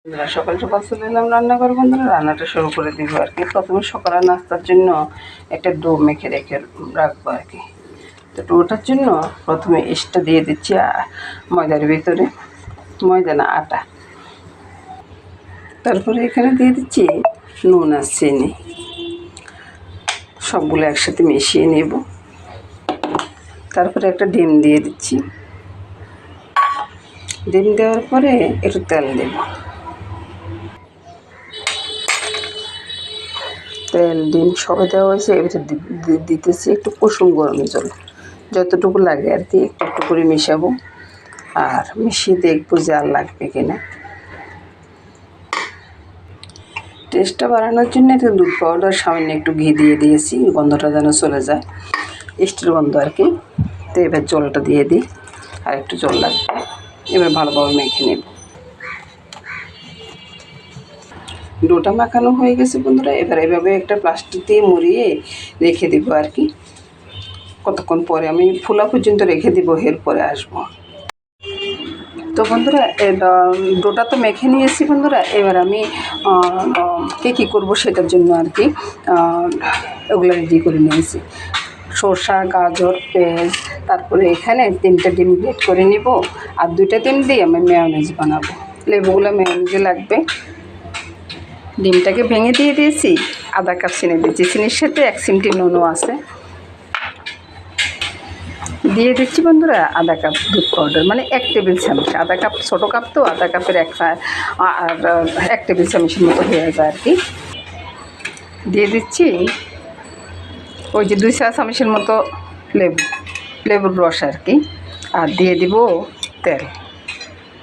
বন্ধুরা সকাল সকাল চলে এলাম রান্নাঘর। বন্ধুরা রান্নাটা শুরু করে দিব আর কি। প্রথমে সকালে নাস্তার জন্য একটা ডো মেখে রেখে রাখবো আর কি। তো ডোটার জন্য প্রথমে ইস্টটা দিয়ে দিচ্ছি ময়দার ভিতরে, ময়দা না আটা। তারপরে এখানে দিয়ে দিচ্ছি নুন আর চিনি, সবগুলো একসাথে মিশিয়ে নেব। তারপরে একটা ডিম দিয়ে দিচ্ছি। ডিম দেওয়ার পরে একটু তেল দেব। তেল ডিম সবে দেওয়া হয়েছে। এবার দিতেছি একটু কুসুম গরম জল, যতটুকু লাগে আর কি একটু একটু করে মিশাবো আর মিশিয়ে দেখবো যে আর লাগবে কিনা। টেস্টটা বাড়ানোর জন্য একটু দুধ পাউডার সামান্য একটু ঘি দিয়ে দিয়েছি, গন্ধটা যেন চলে যায়, ইস্টের গন্ধ আর কি। তো এবার জলটা দিয়ে দিই, আর একটু জল লাগবে। এবার ভালোভাবে মেখে নেব। ডোটা মাখানো হয়ে গেছে বন্ধুরা। এবার এভাবে একটা প্লাস্টিক দিয়ে মুড়িয়ে রেখে দেবো আর কি। কতক্ষণ পরে আমি ফোলা পর্যন্ত রেখে দিব, এরপরে আসবো। তো বন্ধুরা ডোটা তো মেখে নিয়েছি বন্ধুরা। এবার আমি কী করবো সেটার জন্য আর কি ওগুলো রেডি করে নিয়েছি। শসা, গাজর, পেঁয়াজ, তারপরে এখানে 3টা ডিম গ্রেট করে নিব, আর 2টা ডিম দিয়ে আমি মেয়োনেজ বানাবো। লেবুগুলো মেয়োনেজে লাগবে। ডিমটাকে ভেঙে দিয়ে দিয়েছি, আধা কাপ চিনি দিয়েছি, চিনির সাথে 1 চিমটি নুনও আছে। দিয়ে দিচ্ছি বন্ধুরা আধা কাপ দুধ পাউডার, মানে 1 টেবিল চামচ। আধা কাপ ছোটো কাপ, তো আধা কাপের আর 1 টেবিল চামচের মতো হয়ে যায় আর কি। দিয়ে দিচ্ছি ওই যে 2 চা চামচের মতো লেবুর রস আর কি। আর দিয়ে দিব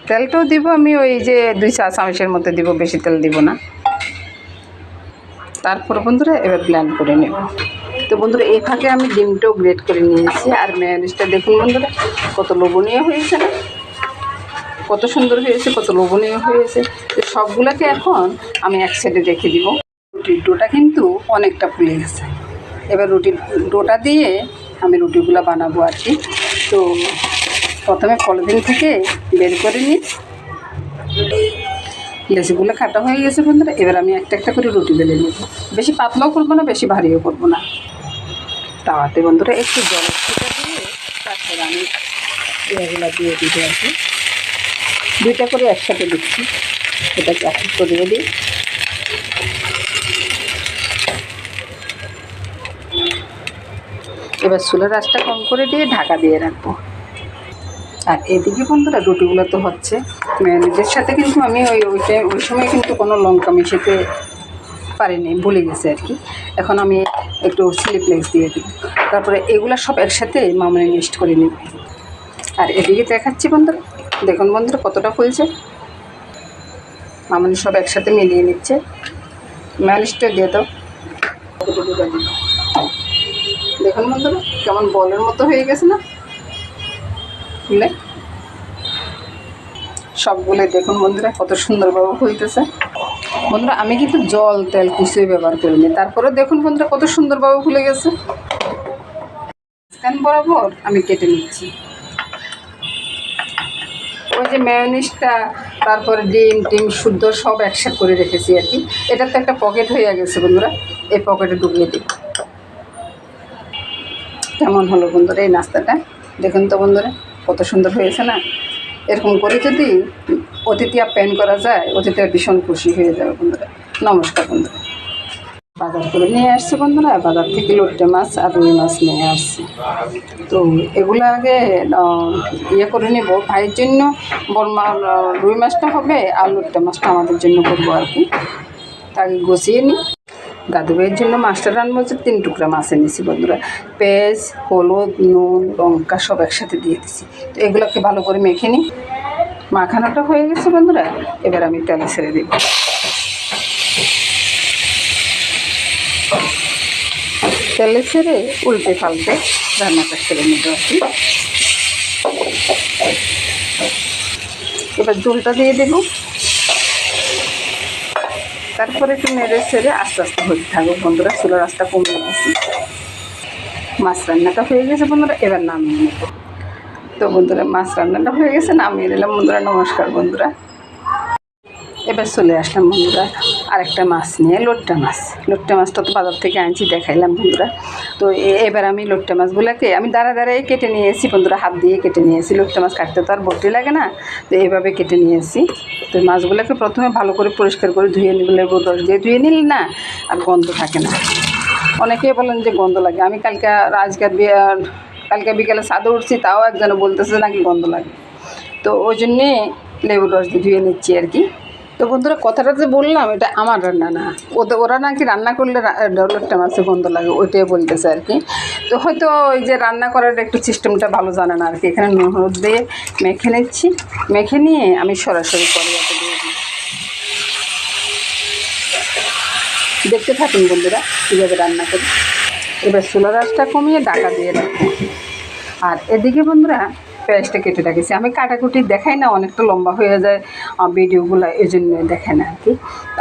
তেলটাও দিব আমি ওই যে 2 চা চামচের মতো দিব, বেশি তেল দিব না। তারপর বন্ধুরা এবার ব্লেন্ড করে নেব। তো বন্ধুরা এই ফাঁকে আমি ডিমটাও গ্রেট করে নিয়েছি। আর মেয়োনিজটা দেখুন বন্ধুরা কত লোভনীয় হয়েছে না, কত সুন্দর হয়েছে, কত লোভনীয় হয়েছে। তো সবগুলোকে এখন আমি এক সাইডে রেখে দিব। রুটির ডোটা কিন্তু অনেকটা ফুলে গেছে। এবার রুটির ডোটা দিয়ে আমি রুটিগুলো বানাবো আর কি। তো প্রথমে পলিথিন থেকে বের করে নিই। লেচিগুলো কাটা হয়ে গেছে বন্ধুরা। এবার আমি একটা একটা করে রুটি বেলে নেব। বেশি পাতলাও করবো না, বেশি ভারীও করবো না। তাওয়াতে বন্ধুরা একটু জলের ছিটা দিয়ে তারপরে আমি এগুলো দিয়ে দিব আর কি। 2টা করে একসাথে দিচ্ছি, এটাকে এক করে দিই। এবার চুলার আঁচটা কম করে দিয়ে ঢাকা দিয়ে রাখবো। আর এদিকে বন্ধুরা রুটিগুলো তো হচ্ছে। মেয়োনিজের সাথে কিন্তু আমি ওই সময় কিন্তু কোনো লঙ্কা মিশাতে পারিনি, ভুলে গেছে আর কি। এখন আমি একটু চিলি ফ্লেক্স দিয়ে দিই। তারপরে এগুলো সব একসাথে মামুনি মিক্সড করে নিব। আর এদিকে দেখাচ্ছি বন্ধুরা, দেখুন বন্ধুরা কতটা ফুলছে। মামুনি সব একসাথে মিলিয়ে নিচ্ছে। মেয়োনিজটা দিয়ে দাও। দেখুন বন্ধুরা কেমন বলের মতো হয়ে গেছে না ফুলে। সবগুলো দেখুন বন্ধুরা কত সুন্দরভাবে ফুলতেছে। বন্ধুরা আমি কিন্তু জল তেল কিছুই ব্যবহার করিনি, তারপরে দেখুন বন্ধুরা কত সুন্দরভাবে ফুলে গেছে। স্ক্যান বরাবর আমি কেটে নিচ্ছি। ওই যে মেয়োনিজটা, তারপরে ডিম শুদ্ধ সব একসাথে করে রেখেছি আর কি। এটা তো একটা পকেট হয়ে গেছে বন্ধুরা, এই পকেটে ঢুকিয়ে দিই। কেমন হলো বন্ধুরা এই নাস্তাটা, দেখুন তো বন্ধুরা কত সুন্দর হয়েছে না। এরকম করে যদি অতিথি আপ্যায়ন করা যায়, অতিথিরা ভীষণ খুশি হয়ে যাবে বন্ধুরা। নমস্কার বন্ধুরা। বাজার করে নিয়ে আসছি বন্ধুরা, বাজার থেকে লোটে মাছ আর রুই মাছ নিয়ে আসছি। তো এগুলো আগে করে নেব। ভাইয়ের জন্য রুই মাছটা হবে, আর লোটে মাছটা আমাদের জন্য করবো আর কি। তাকে গুছিয়ে নিই। দাদু ভাইয়ের জন্য মাছটা রান্না হচ্ছে। 3 টুকরা মাছ এনেছি বন্ধুরা। পেঁয়াজ, হলুদ, নুন, লঙ্কা সব একসাথে দিয়ে দিচ্ছি। তো এগুলোকে ভালো করে মেখে নিই। মাখানোটা হয়ে গেছে বন্ধুরা। এবার আমি তেলে ছেড়ে দিব। তেলে ছেড়ে উল্টে পাল্টে রান্নাটা ছেড়ে নিব আর কি। এবার ঝোলটা দিয়ে দেব। তারপরে একটু নেড়ে ছেড়ে আস্তে আস্তে হতে থাকবো বন্ধুরা। চুলার আঁচটা কমিয়ে দিচ্ছি। মাছ রান্নাটা হয়ে গেছে বন্ধুরা, এবার নামিয়ে নেব। তো বন্ধুরা মাছ রান্নাটা হয়ে গেছে, নামিয়ে নিলাম বন্ধুরা। নমস্কার বন্ধুরা। এবার চলে আসলাম বন্ধুরা আরেকটা মাছ নিয়ে, লোট্টা মাছ। লোট্টা মাছটা তো বাজার থেকে আনছি, দেখাইলাম বন্ধুরা। তো এবার আমি লোট্টা মাছগুলোকে আমি দাঁড়ায় কেটে নিয়েছি বন্ধুরা, হাত দিয়ে কেটে নিয়েছি। লোট্টা মাছ কাটতে তো আর বটি লাগে না, তো এইভাবে কেটে নিয়েছি। তো মাছগুলোকে প্রথমে ভালো করে পরিষ্কার করে ধুয়ে নিলে, লেবুর রস দিয়ে ধুয়ে নিলে না আর গন্ধ থাকে না। অনেকেই বলেন যে গন্ধ লাগে। আমি কালকে বিকেলে ছাদে উঠছি, তাও একজনে বলতেছে নাকি গন্ধ লাগে। তো ওই জন্যে লেবুর রস দিয়ে ধুয়ে নিচ্ছি আর কি। তো বন্ধুরা কথাটা যে বললাম, এটা আমার রান্না না, ওরা নাকি রান্না করলে লোট্টা মাছের গন্ধ লাগে, ওইটাই বলতেছে আর কি। তো হয়তো ওই যে রান্না করার একটু সিস্টেমটা ভালো জানে না আর কি। এখানে নুন হলুদ দিয়ে মেখে নিচ্ছি, মেখে নিয়ে আমি সরাসরি কড়াইতে দিয়ে দিই। দেখতে থাকুন বন্ধুরা কীভাবে রান্না করি। এবার চুলার আঁচটা কমিয়ে ঢাকা দিয়ে রাখবো। আর এদিকে বন্ধুরা পেঁয়াজটা কেটে রাখেছি। আমি কাটাকুটি দেখাই না, অনেকটা লম্বা হয়ে যায় ভিডিওগুলো, এই জন্য দেখাই না আর কি।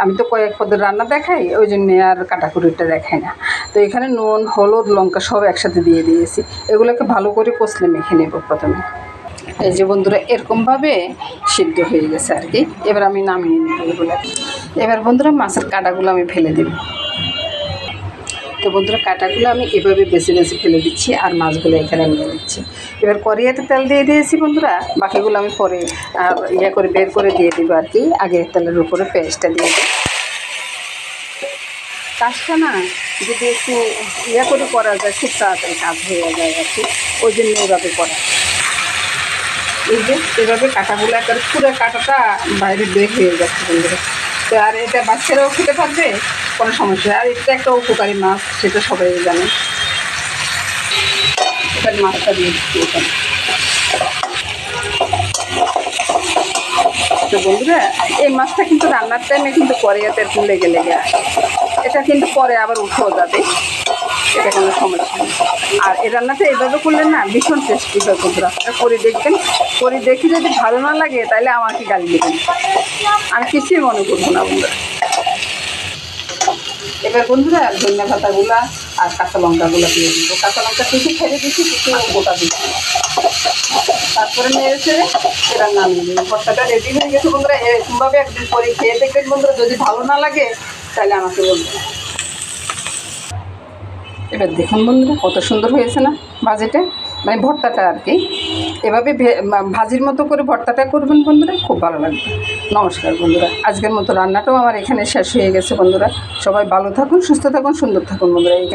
আমি তো কয়েক পদের রান্না দেখাই, ওই জন্যে আর কাটাকুটিটা দেখাই না। তো এখানে নুন হলুদ লঙ্কা সব একসাথে দিয়ে দিয়েছি। এগুলোকে ভালো করে কষলে মেখে নেব প্রথমে। এই যে বন্ধুরা এরকমভাবে সিদ্ধ হয়ে গেছে আর কি। এবার আমি নামিয়ে নেব এগুলোকে। এবার বন্ধুরা মাছের কাঁটাগুলো আমি ফেলে দেব। তো বন্ধুরা কাঁটাগুলো আমি এভাবে বেছে বেছে ফেলে দিচ্ছি, আর মাছগুলো এখানে নিয়ে নিচ্ছি। এবার কড়াইতে তেল দিয়ে দিয়েছি বন্ধুরা, বাকিগুলো আমি পরে করে বের করে দিয়ে দেবো আর কি। আগে তেলের উপরে পেঁয়াজটা দিয়ে দিই। কাজটা না যদি একটু করে করা যায়, খুব তাড়াতাড়ি কাজ হয়ে যায় আর কি, ওই জন্য এইভাবে করা। এই যে এভাবে কাঁটাগুলো একবার পুরো কাঁটাটা বাইরে বের হয়ে যাচ্ছে বন্ধুরা। তো আর এটা বাচ্চারাও খেতে পারবে, কোনো সমস্যা। আর এটা একটা উপকারী মাছ, সেটা সবাই জানে। এবার মাছটা দিয়ে দিচ্ছি এখানে। তো বন্ধুরা এই মাছটা কিন্তু রান্নার টাইমে কিন্তু কড়াইতে একটু লেগে আসে। এটা কিন্তু পরে আবার উঠেও যাবে, এটা কোনো সমস্যা নেই। আর এই রান্নাটা এইভাবে করলে না ভীষণ টেস্টি হয় বন্ধুরা। করে দেখবেন, করে দেখে যদি ভালো না লাগে তাহলে আমাকে গালি দেবেন, আর কিছুই মনে করবো না বন্ধুরা। এবার বন্ধুরা ধনিয়া পাতাগুলো আর কাঁচা লঙ্কাগুলো দিয়ে দিব। কাঁচা লঙ্কা কিছু ফেলে দিচ্ছি, কিছু গোটা দিচ্ছি। তারপরে নেড়েছে এরা নামিয়ে দিন। ভর্তাটা রেডি হয়ে গেছে বন্ধুরা। এরকমভাবে একদিন করে খেয়ে দেখবেন বন্ধুরা, যদি ভালো না লাগে তাহলে আমাকে বলবেন। এবার দেখুন বন্ধুরা কত সুন্দর হয়েছে না ভাজিটা, মানে ভর্তাটা আর কি। এভাবে ভাজির মতো করে ভর্তাটা করবেন বন্ধুরা, খুব ভালো লাগবে। নমস্কার বন্ধুরা, আজকের মতো রান্নাটাও আমার এখানে শেষ হয়ে গেছে বন্ধুরা। সবাই ভালো থাকুন, সুস্থ থাকুন, সুন্দর থাকুন বন্ধুরা। এই